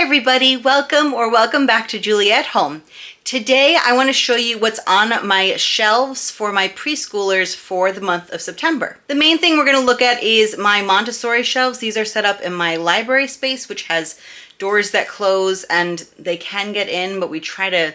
everybody, welcome back to Julie at Home. Today I want to show you what's on my shelves for my preschoolers for the month of September. The main thing we're going to look at is my Montessori shelves. These are set up in my library space, which has doors that close and they can get in, but we try to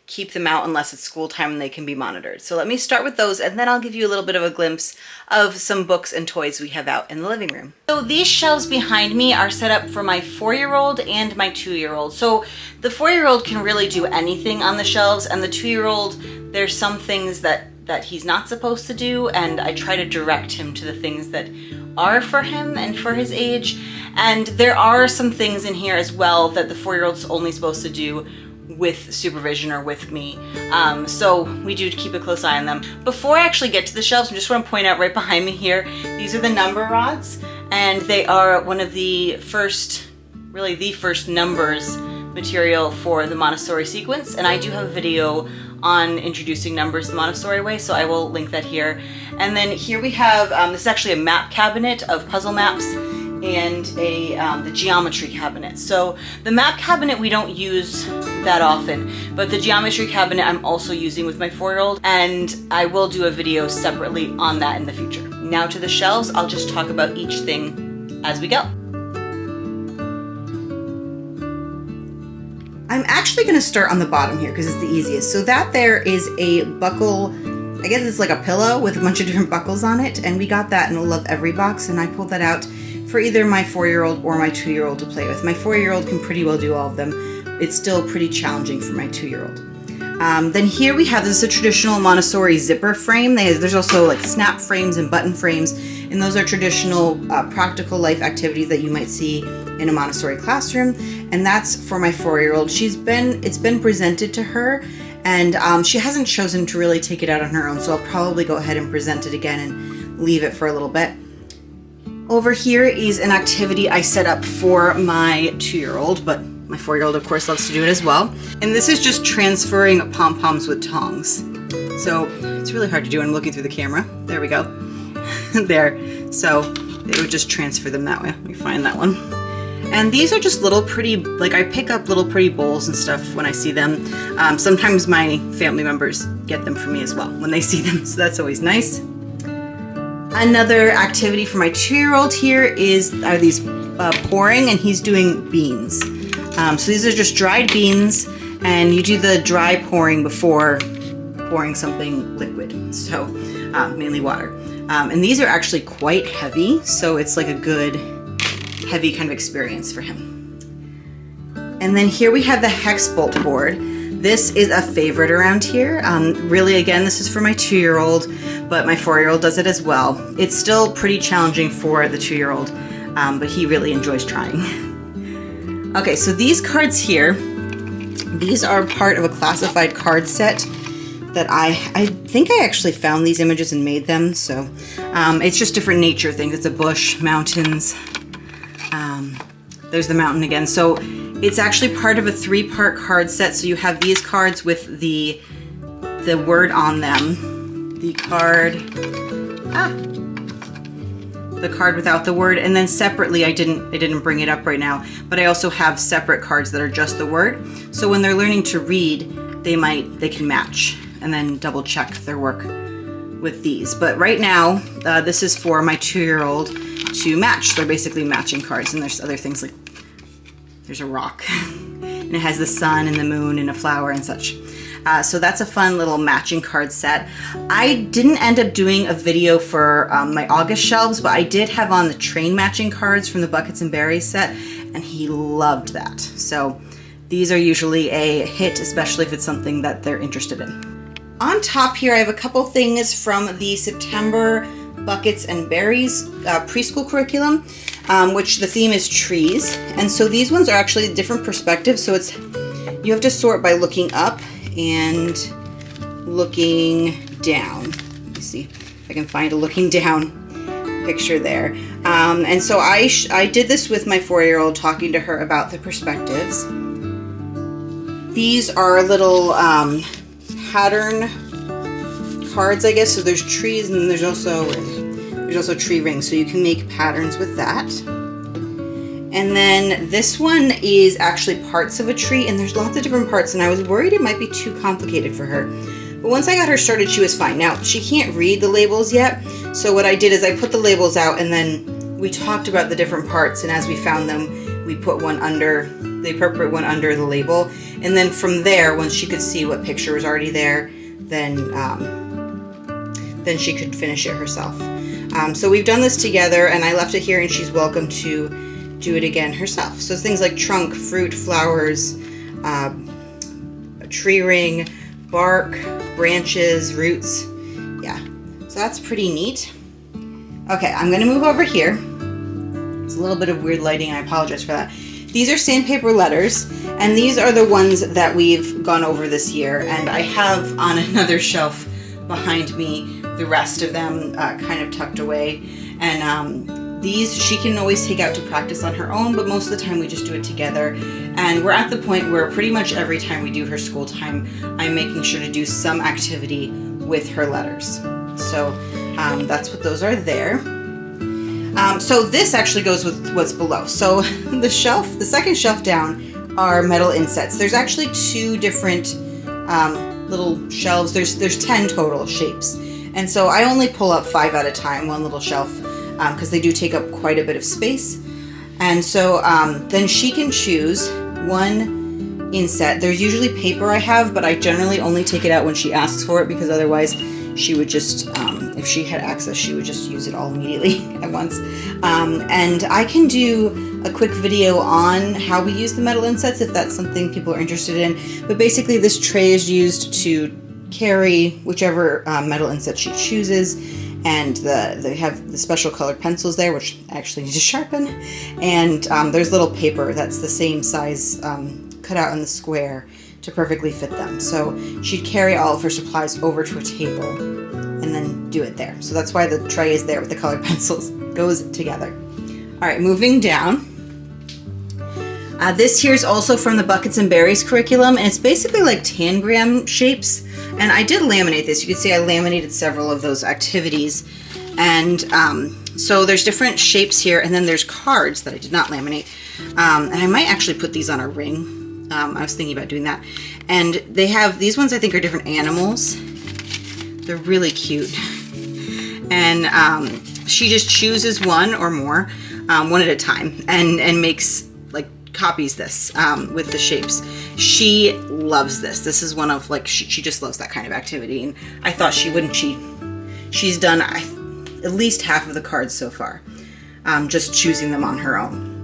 keep them out unless it's school time and they can be monitored. So let me start with those and then I'll give you a little bit of a glimpse of some books and toys we have out in the living room. So these shelves behind me are set up for my 4-year-old and my 2-year-old. So the 4-year-old can really do anything on the shelves, and the 2-year-old, there's some things that he's not supposed to do, and I try to direct him to the things that are for him and for his age. And there are some things in here as well that the 4-year-old's only supposed to do with supervision or with me. So we do keep a close eye on them. Before I actually get to the shelves, I just want to point out right behind me here, these are the number rods, and they are one of the first, really the first numbers material for the Montessori sequence. And I do have a video on introducing numbers the Montessori way, so I will link that here. And then here we have, this is actually a map cabinet of puzzle maps and the geometry cabinet. So the map cabinet we don't use that often, but the geometry cabinet I'm also using with my 4-year-old, and I will do a video separately on that in the future. Now to the shelves, I'll just talk about each thing as we go. I'm actually going to start on the bottom here because it's the easiest. So that there is a buckle, I guess it's like a pillow with a bunch of different buckles on it, and we got that in a Love Every box, and I pulled that out for either my 4-year-old or my 2-year-old to play with. My 4-year-old can pretty well do all of them. It's still pretty challenging for my 2-year-old. Then here we have, this is a traditional Montessori zipper frame. There's also like snap frames and button frames, and those are traditional practical life activities that you might see in a Montessori classroom, and that's for my 4-year-old. It's been presented to her, and she hasn't chosen to really take it out on her own, so I'll probably go ahead and present it again and leave it for a little bit. Over here is an activity I set up for my 2-year-old, but my 4-year-old of course loves to do it as well. And this is just transferring pom-poms with tongs. So it's really hard to do when I'm looking through the camera. There we go. There. So it would just transfer them that way. Let me find that one. And these are just little pretty, like I pick up little pretty bowls and stuff when I see them. Sometimes my family members get them for me as well when they see them, so that's always nice. Another activity for my 2-year-old here are these pouring, and he's doing beans. So these are just dried beans, and you do the dry pouring before pouring something liquid, so mainly water. And these are actually quite heavy, so it's like a good heavy kind of experience for him. And then here we have the hex bolt board. This is a favorite around here. Really, again, this is for my 2-year-old, but my 4-year-old does it as well. It's still pretty challenging for the 2-year-old, but he really enjoys trying. Okay, so these cards here, these are part of a classified card set that I think I actually found these images and made them. So it's just different nature things. It's a bush, mountains. There's the mountain again. So it's actually part of a 3-part card set. So you have these cards with the word on them, the card without the word, and then separately, I didn't bring it up right now, but I also have separate cards that are just the word. So when they're learning to read, they can match and then double check their work with these. But right now, this is for my 2-year-old to match. They're basically matching cards, and there's other things like there's a rock and it has the sun and the moon and a flower and such. So that's a fun little matching card set. I didn't end up doing a video for my August shelves, but I did have on the train matching cards from the Buckets and Berries set, and he loved that. So these are usually a hit, especially if it's something that they're interested in. On top here, I have a couple things from the September Buckets and Berries preschool curriculum, which the theme is trees. And so these ones are actually different perspectives. So you have to sort by looking up and looking down. Let me see if I can find a looking down picture there. And so I did this with my 4-year-old, talking to her about the perspectives. These are little pattern cards, I guess. So there's trees, and there's also tree rings, so you can make patterns with that. And then this one is actually parts of a tree, and there's lots of different parts, and I was worried it might be too complicated for her. But once I got her started, she was fine. Now, she can't read the labels yet, so what I did is I put the labels out, and then we talked about the different parts, and as we found them, we put one under, the appropriate one under the label. And then from there, once she could see what picture was already there, then she could finish it herself. So we've done this together, and I left it here, and she's welcome to do it again herself. So it's things like trunk, fruit, flowers, a tree ring, bark, branches, roots. Yeah, so that's pretty neat. Okay, I'm gonna move over here. It's a little bit of weird lighting, I apologize for that. These are sandpaper letters, and these are the ones that we've gone over this year, and I have on another shelf behind me the rest of them kind of tucked away. And these she can always take out to practice on her own, but most of the time we just do it together. And we're at the point where pretty much every time we do her school time, I'm making sure to do some activity with her letters. So that's what those are there. So this actually goes with what's below. So the second shelf down are metal insets. There's actually 2 different little shelves. There's 10 total shapes. And so I only pull up 5 at a time, one little shelf, because they do take up quite a bit of space. And so then she can choose one inset. There's usually paper I have, but I generally only take it out when she asks for it, because otherwise she would just, if she had access, she would just use it all immediately at once. And I can do a quick video on how we use the metal insets if that's something people are interested in. But basically this tray is used to carry whichever metal inset she chooses, and they have the special colored pencils there, which I actually need to sharpen, and there's little paper that's the same size cut out in the square to perfectly fit them. So she'd carry all of her supplies over to a table and then do it there. So that's why the tray is there with the colored pencils. Goes together. All right, moving down. This here is also from the Buckets and Berries curriculum, and it's basically like tangram shapes. And I did laminate this. You can see I laminated several of those activities. And so there's different shapes here, and then there's cards that I did not laminate. And I might actually put these on a ring. I was thinking about doing that. And they have, these ones I think are different animals. They're really cute. And she just chooses one or more, one at a time, and makes, like, copies this with the shapes. She loves this. This is one of, like, she just loves that kind of activity, and I thought she wouldn't cheat. She's done at least half of the cards so far, just choosing them on her own.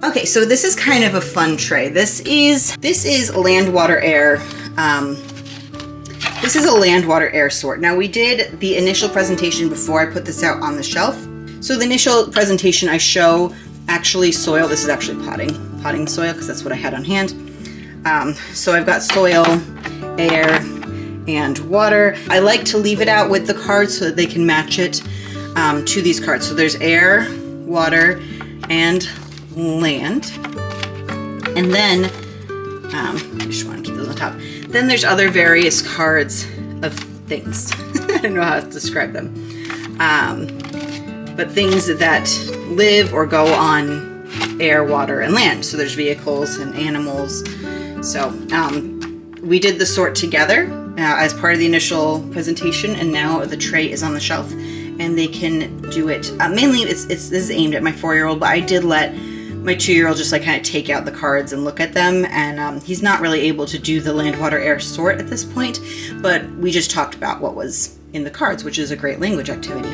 Okay, so this is kind of a fun tray. This is land, water, air. This is a land, water, air sort. Now, we did the initial presentation before I put this out on the shelf. So the initial presentation I show actually soil. This is actually potting soil, because that's what I had on hand. So I've got soil, air, and water. I like to leave it out with the cards so that they can match it to these cards. So there's air, water, and land. And then, I just want to keep those on top. Then there's other various cards of things. I don't know how to describe them. But things that live or go on air, water, and land. So there's vehicles and animals. So we did the sort together as part of the initial presentation, and now the tray is on the shelf and they can do it. Mainly this is aimed at my 4-year-old, but I did let my 2-year-old just like kind of take out the cards and look at them, and he's not really able to do the land, water, air sort at this point, but we just talked about what was in the cards, which is a great language activity.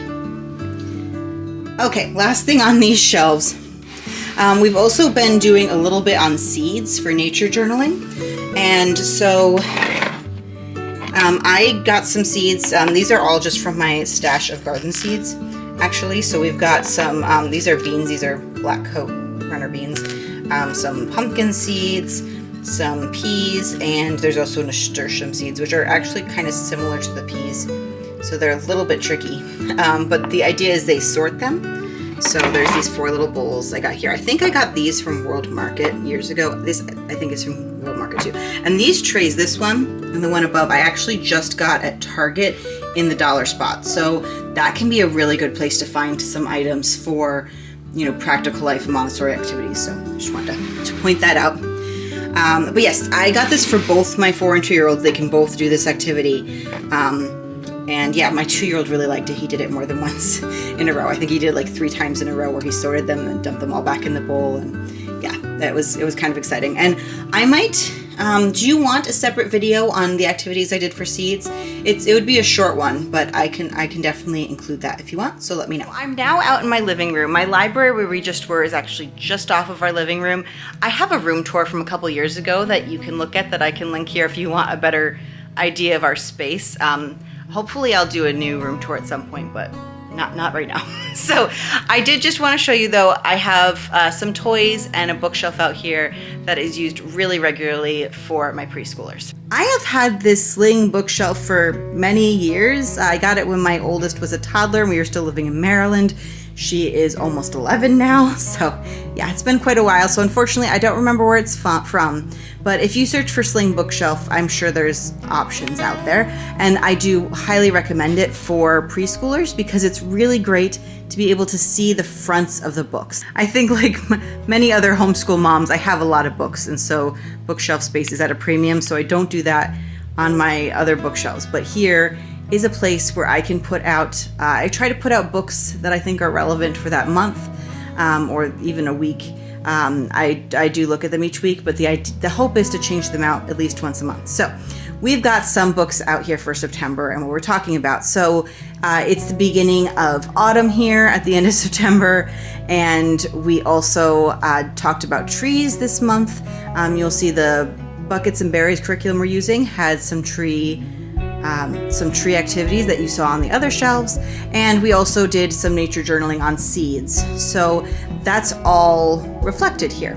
Okay, last thing on these shelves. We've also been doing a little bit on seeds for nature journaling, and so I got some seeds. These are all just from my stash of garden seeds, actually. So we've got some, these are beans, these are black coat runner beans, some pumpkin seeds, some peas, and there's also nasturtium seeds, which are actually kind of similar to the peas. So they're a little bit tricky, but the idea is they sort them. So there's these 4 little bowls I got here. I think I got these from World Market years ago. This, I think, is from World Market too. And these trays, this one and the one above, I actually just got at Target in the dollar spot. So that can be a really good place to find some items for practical life Montessori activities. So I just wanted to point that out. But yes, I got this for both my 4 and 2-year-olds. They can both do this activity. And yeah, my 2-year-old really liked it. He did it more than once in a row. I think he did like 3 times in a row where he sorted them and dumped them all back in the bowl. And yeah, it was kind of exciting. And I might, do you want a separate video on the activities I did for seeds? It would be a short one, but I can definitely include that if you want, so let me know. I'm now out in my living room. My library where we just were is actually just off of our living room. I have a room tour from a couple years ago that you can look at that I can link here if you want a better idea of our space. Hopefully I'll do a new room tour at some point, but not right now. So I did just want to show you though, I have some toys and a bookshelf out here that is used really regularly for my preschoolers. I have had this sling bookshelf for many years. I got it when my oldest was a toddler and we were still living in Maryland. She is almost 11 now, so yeah, it's been quite a while. So unfortunately, I don't remember where it's from, but if you search for sling bookshelf, I'm sure there's options out there. And I do highly recommend it for preschoolers because it's really great to be able to see the fronts of the books. I think like many other homeschool moms, I have a lot of books, and so bookshelf space is at a premium, so I don't do that on my other bookshelves. But here is a place where I can put out, I try to put out books that I think are relevant for that month or even a week. I do look at them each week, but the hope is to change them out at least once a month. So we've got some books out here for September and what we're talking about. So it's the beginning of autumn here at the end of September. And we also talked about trees this month. You'll see the Buckets and Berries curriculum we're using had some tree activities that you saw on the other shelves, and we also did some nature journaling on seeds. So that's all reflected here.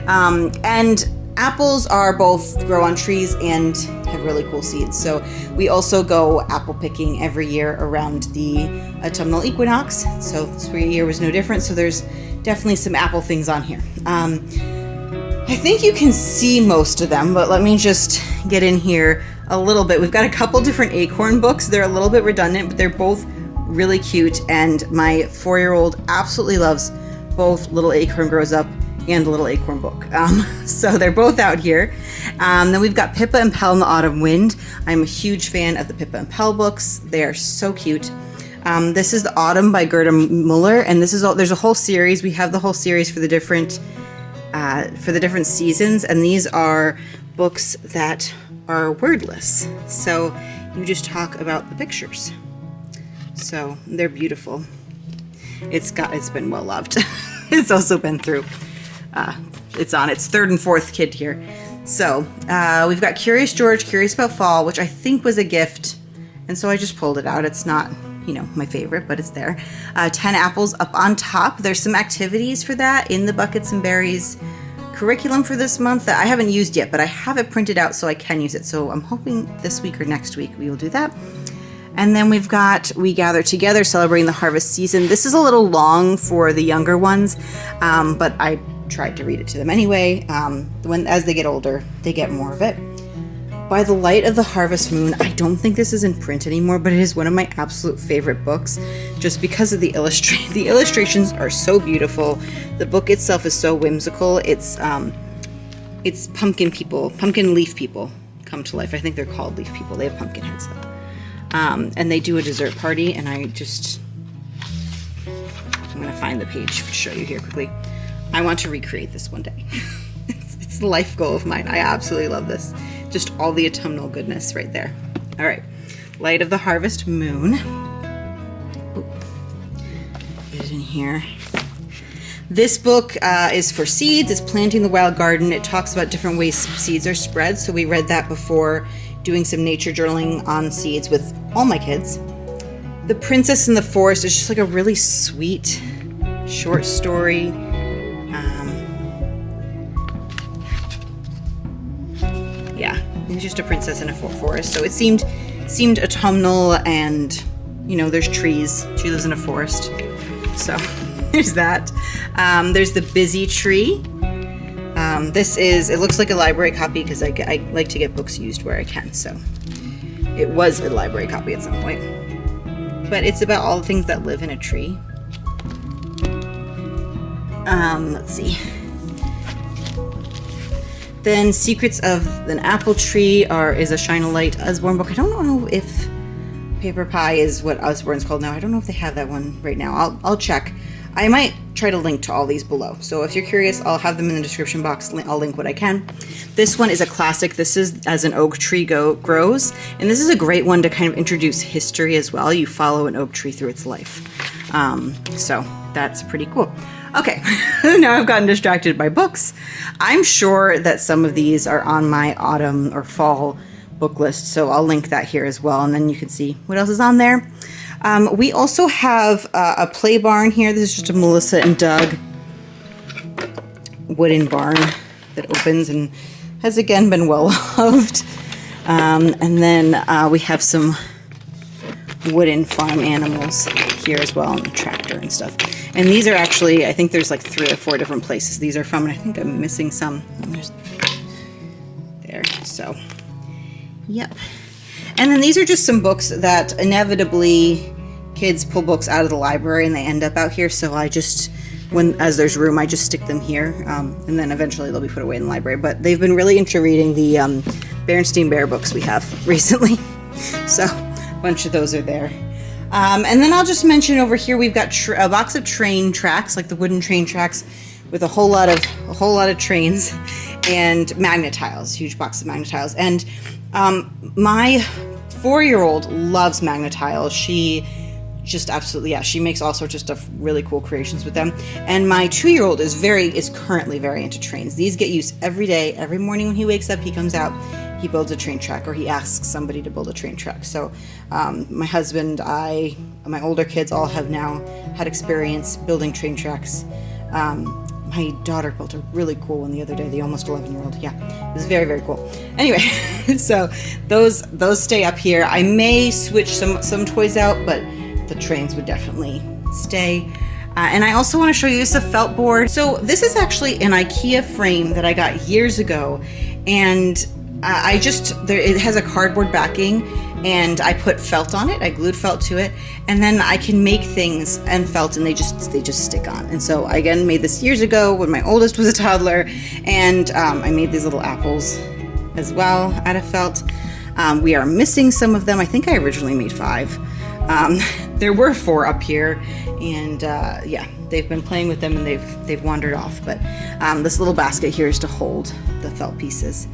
And apples are both grow on trees and have really cool seeds. So we also go apple picking every year around the autumnal equinox. So this year was no different. So there's definitely some apple things on here. I think you can see most of them, but let me just get in here a little bit. We've got a couple different acorn books. They're a little bit redundant, but they're both really cute. And my 4-year-old absolutely loves both Little Acorn Grows Up and the Little Acorn book. So they're both out here. Then we've got Pippa and Pell in the Autumn Wind. I'm a huge fan of the Pippa and Pell books. They are so cute. This is The Autumn by Gerda Muller, and this is there's a whole series. We have the whole series for the different seasons, and these are books that are wordless. So you just talk about the pictures. So they're beautiful. It's been well loved. It's also been through. It's on its 3rd and 4th kid here. So we've got Curious George, Curious About Fall, which I think was a gift, and so I just pulled it out. It's not, my favorite, but it's there. 10 Apples Up on Top. There's some activities for that in the Buckets and Berries curriculum for this month that I haven't used yet, but I have it printed out so I can use it. So I'm hoping this week or next week we will do that. And then we've got We Gather Together, Celebrating the Harvest Season. This is a little long for the younger ones, but I tried to read it to them anyway. As they get older, they get more of it. By the Light of the Harvest Moon. I don't think this is in print anymore, but it is one of my absolute favorite books just because of the illustrations are so beautiful. The book itself is so whimsical. It's pumpkin leaf people come to life. I think they're called leaf people. They have pumpkin heads though. And they do a dessert party, and I'm going to find the page to show you here quickly. I want to recreate this one day. It's the life goal of mine. I absolutely love this. Just all the autumnal goodness right there. All right, Light of the Harvest Moon. Get it in here. This book is for seeds. It's Planting the Wild Garden. It talks about different ways seeds are spread. So we read that before doing some nature journaling on seeds with all my kids. The Princess in the Forest is just like a really sweet short story. Yeah, it's just a princess in a forest. So it seemed autumnal, and there's trees. She lives in a forest. So there's that. There's The Busy Tree. It looks like a library copy because I like to get books used where I can. So it was a library copy at some point. But it's about all the things that live in a tree. Let's see. Then Secrets of an Apple Tree is a Shine a Light Usborne book. I don't know if Paper Pie is what Usborne's called now. I don't know if they have that one right now. I'll check. I might try to link to all these below. So if you're curious, I'll have them in the description box. I'll link what I can. This one is a classic. This is As an Oak Tree Grows. And this is a great one to kind of introduce history as well. You follow an oak tree through its life. So that's pretty cool. Okay, now I've gotten distracted by books. I'm sure that some of these are on my autumn or fall book list, so I'll link that here as well, and then you can see what else is on there. We also have a play barn here. This is just a Melissa and Doug wooden barn that opens and has again been well loved. And then we have some wooden farm animals here as well, and a tractor and stuff. And these are actually, I think there's like 3 or 4 different places these are from, and I think I'm missing some. There, so, yep. And then these are just some books that inevitably kids pull books out of the library and they end up out here, so I just, as there's room, I just stick them here, and then eventually they'll be put away in the library. But they've been really into reading the Berenstain Bear books we have recently, so a bunch of those are there. And then I'll just mention over here we've got a box of train tracks, like the wooden train tracks, with a whole lot of trains and magnet tiles, huge box of magnet tiles. And my 4-year-old loves magnet tiles. She just absolutely, yeah, she makes all sorts of stuff, really cool creations with them. And my 2-year-old is currently very into trains. These get used every day. Every morning when he wakes up, he comes out, he builds a train track, or he asks somebody to build a train track. So my husband, my older kids all have now had experience building train tracks. My daughter built a really cool one the other day, the almost 11-year-old. Yeah, it was very, very cool. Anyway, so those stay up here. I may switch some toys out, but the trains would definitely stay. And I also want to show you this, a felt board. So this is actually an IKEA frame that I got years ago, and it has a cardboard backing, and I put felt on it. I glued felt to it, and then I can make things and felt, and they just stick on. And so I again made this years ago when my oldest was a toddler, and I made these little apples as well out of felt. We are missing some of them. I think I originally made 5. There were 4 up here, and yeah, they've been playing with them and they've wandered off. But this little basket here is to hold the felt pieces.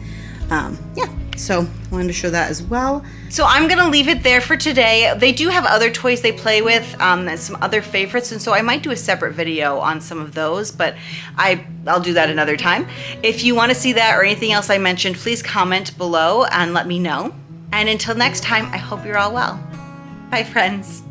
Yeah, so wanted to show that as well. So I'm gonna leave it there for today. They do have other toys they play with, and some other favorites, and so I might do a separate video on some of those, but I'll do that another time. If you want to see that or anything else I mentioned, please comment below and let me know. And until next time, I hope you're all well. Bye, friends.